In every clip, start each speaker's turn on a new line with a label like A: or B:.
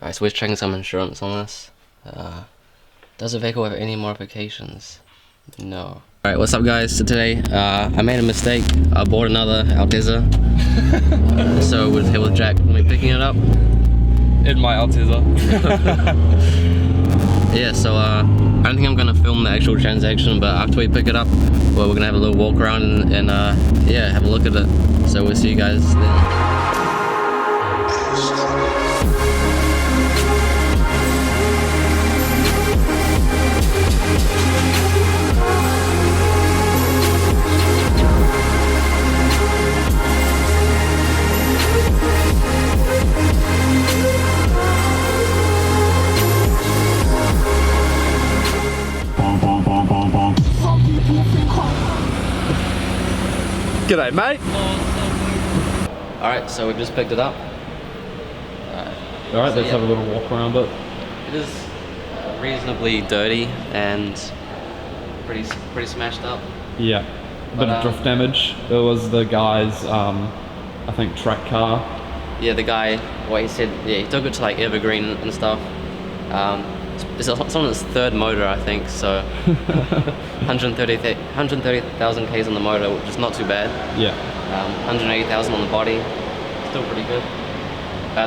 A: Alright, so we're checking some insurance on this. Does the vehicle have any modifications? No. Alright, what's up guys? So today, I made a mistake. I bought another Altezza. So we're here with Jack. We'll be picking it up.
B: In my Altezza.
A: Yeah, so I don't think I'm gonna film the actual transaction, but after we pick it up, well, we're gonna have a little walk around and yeah, have a look at it. So we'll see you guys then.
B: G'day, mate.
A: Alright, so we've just picked it up.
B: Alright, let's have a little walk around it.
A: It is reasonably dirty and pretty smashed up.
B: Yeah, a bit of drift damage. It was the guy's, I think, track car.
A: Yeah, the guy, what he said, yeah, he took it to like Evergreen and stuff. It's on his third motor, I think, so 130,000 Ks on the motor, which is not too bad.
B: Yeah.
A: 180,000 on the body, still pretty good.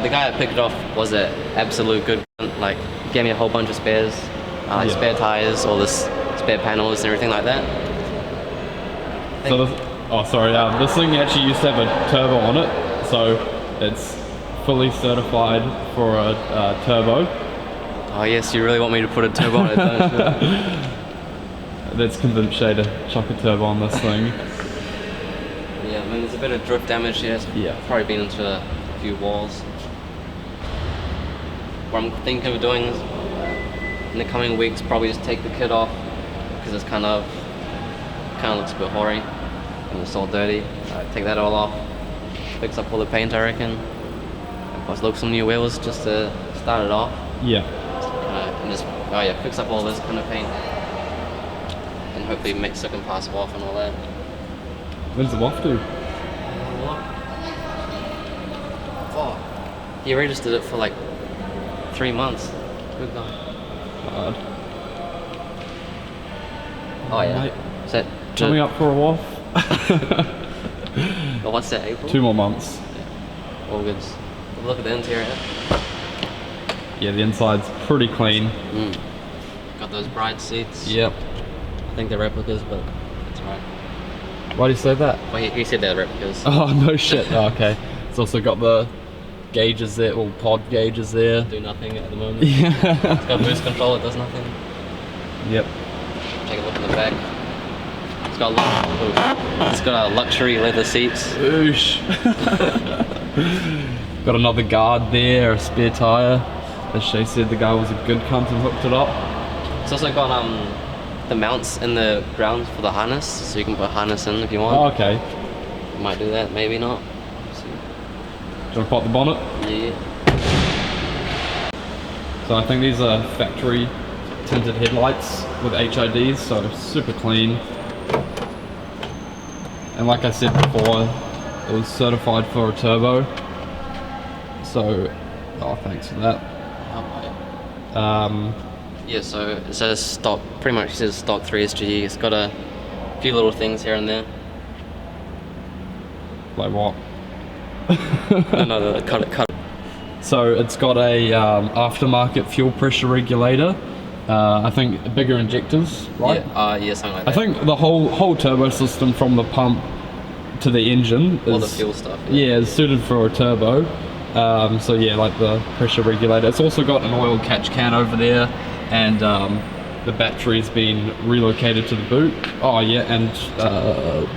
A: The guy that picked it off was an absolute good, like, he gave me a whole bunch of spares, like spare tires, all this spare panels and everything like that.
B: So this, oh sorry, this thing actually used to have a turbo on it, so it's fully certified for a turbo.
A: Oh yes, you really want me to put a turbo on it, don't you?
B: Let's convince Shay to chuck a turbo on this thing.
A: Yeah, I mean there's a bit of drift damage here.
B: Yeah.
A: Probably been into a few walls. What I'm thinking of doing is, in the coming weeks, probably just take the kit off, because it's kind of looks a bit hoary, and it's all dirty. Take that all off, fix up all the paint I reckon, and plus look some new wheels just to start it off.
B: Yeah.
A: And just, oh yeah, fix up all this kind of paint, and hopefully make so it can pass off and all that.
B: When's the off to?
A: Oh, he registered it for like 3 months. Good guy.
B: Hard.
A: Oh yeah.
B: Mate,
A: Is that
B: coming up for a waff.
A: Oh, what's that, April?
B: 2 more months.
A: Yeah. All good. Look at the interior.
B: Yeah, the inside's pretty clean.
A: Got those bright seats.
B: Yep.
A: I think they're replicas, but it's alright.
B: Why do you say that?
A: Well, he said they're replicas.
B: Oh, no shit. Oh, okay. It's also got the gauges there, or pod gauges there.
A: Do nothing at the moment.
B: Yeah.
A: It's got boost control, it does nothing.
B: Yep.
A: Take a look in the back. It's got luxury leather seats.
B: Oosh. Got another guard there, a spare tyre. As Shay said, the guy was a good cunt and hooked it up.
A: It's also got the mounts in the ground for the harness, so you can put a harness in if you want.
B: Oh, okay.
A: Might do that, maybe not.
B: Do you want to pop the bonnet?
A: Yeah.
B: So I think these are factory tinted headlights with HIDs, so super clean. And like I said before, it was certified for a turbo. So, oh, thanks for that.
A: Yeah, so it says stock, pretty much says stock 3SGE. It's got a few little things here and there.
B: Like what?
A: No, cut it.
B: So it's got a aftermarket fuel pressure regulator. I think bigger injectors, right?
A: Yeah, something like that.
B: I think the whole turbo system from the pump to the engine is,
A: all the fuel stuff.
B: Yeah, is suited for a turbo. So yeah, like the pressure regulator. It's also got an oil catch can over there, and the battery's been relocated to the boot. Oh yeah, and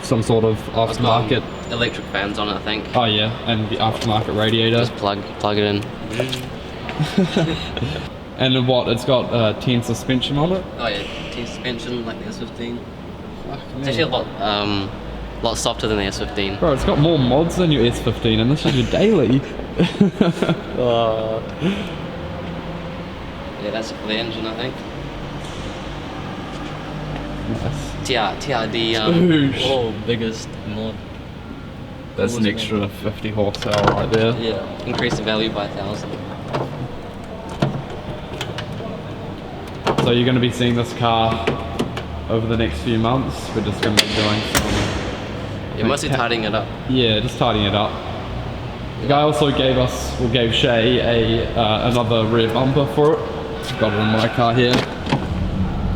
B: some sort of aftermarket
A: electric fans on it, I think.
B: Oh yeah, and the aftermarket radiator.
A: Just plug it in.
B: And then what? It's got 10 suspension on it.
A: Oh yeah, 10 suspension like the S15.
B: Fuck,
A: It's actually a lot softer than the S15.
B: Bro, it's got more mods than your S15, and this is your daily.
A: Yeah, that's for the engine, I think.
B: Nice.
A: TRD, biggest mod.
B: That's an extra 50 horsepower right there.
A: Yeah, increase the value by 1,000.
B: So you're going to be seeing this car over the next few months. We're just going to be doing some...
A: You're mostly tidying it up.
B: Yeah, just tidying it up. The guy also gave Shay another rear bumper for it. Got it in my car here.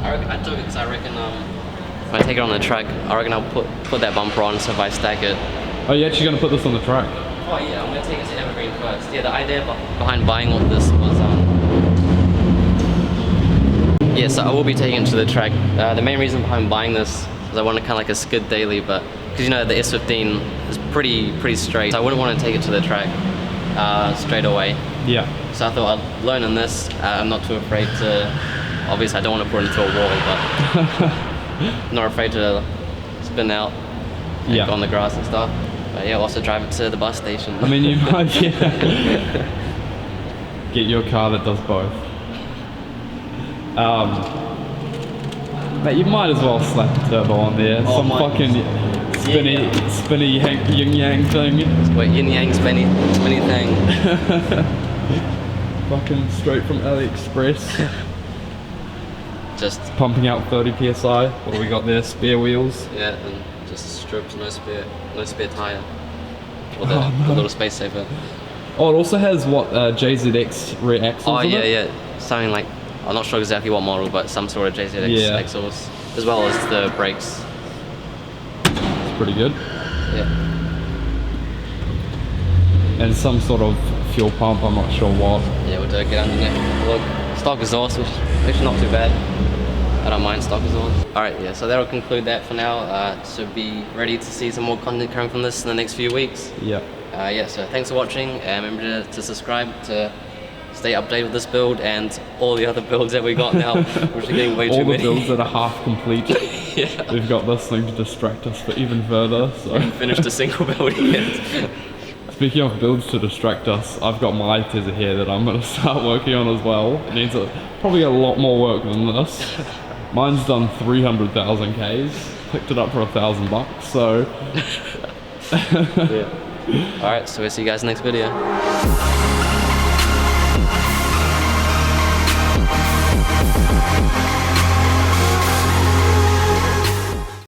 A: I took it because I reckon if I take it on the track, I reckon I'll put that bumper on, so if I stack it.
B: Oh, you're actually going to put this on the track?
A: Oh yeah, I'm going to take it to Evergreen first. Yeah, the idea behind buying all this was yeah, so I will be taking it to the track. The main reason behind buying this is I wanted kind of like a skid daily, but because you know the S15 is pretty straight, so I wouldn't want to take it to the track straight away.
B: Yeah.
A: So I thought I'd learn in this. I'm not too afraid to. Obviously, I don't want to put it into a wall, but not afraid to spin out and go on the grass and stuff. But yeah, also drive it to the bus station.
B: I mean, you might get your car that does both. But you might as well slap a turbo on there. Some fucking spinny yin yang thing.
A: Wait, yin yang spinny thing.
B: Fucking straight from AliExpress.
A: Just
B: pumping out 30 psi. What do we got there? Spare wheels.
A: Yeah, and just strips, no spare tire. Or the little space saver.
B: Oh, it also has what JZX rear axles.
A: Oh yeah, something like, I'm not sure exactly what model, but some sort of JZX axles, as well as the brakes.
B: It's pretty good.
A: Yeah.
B: And some sort of fuel pump, I'm not sure what.
A: Yeah, we'll get underneath. Look, stock exhaust, which is not too bad. I don't mind stock exhaust. Alright, yeah, so that'll conclude that for now. So be ready to see some more content coming from this in the next few weeks.
B: Yeah.
A: Yeah, so thanks for watching, and remember to subscribe to stay updated with this build and all the other builds that we got now, which are getting way too many.
B: All the builds that are half complete.
A: Yeah.
B: We've got this thing to distract us for even further. So.
A: We haven't finished a single build yet.
B: Speaking of builds to distract us, I've got my ALTEZZA here that I'm going to start working on as well. It needs probably a lot more work than this. Mine's done 300,000 Ks. Picked it up for $1,000, so...
A: Yeah. Alright, so we'll see you guys next video.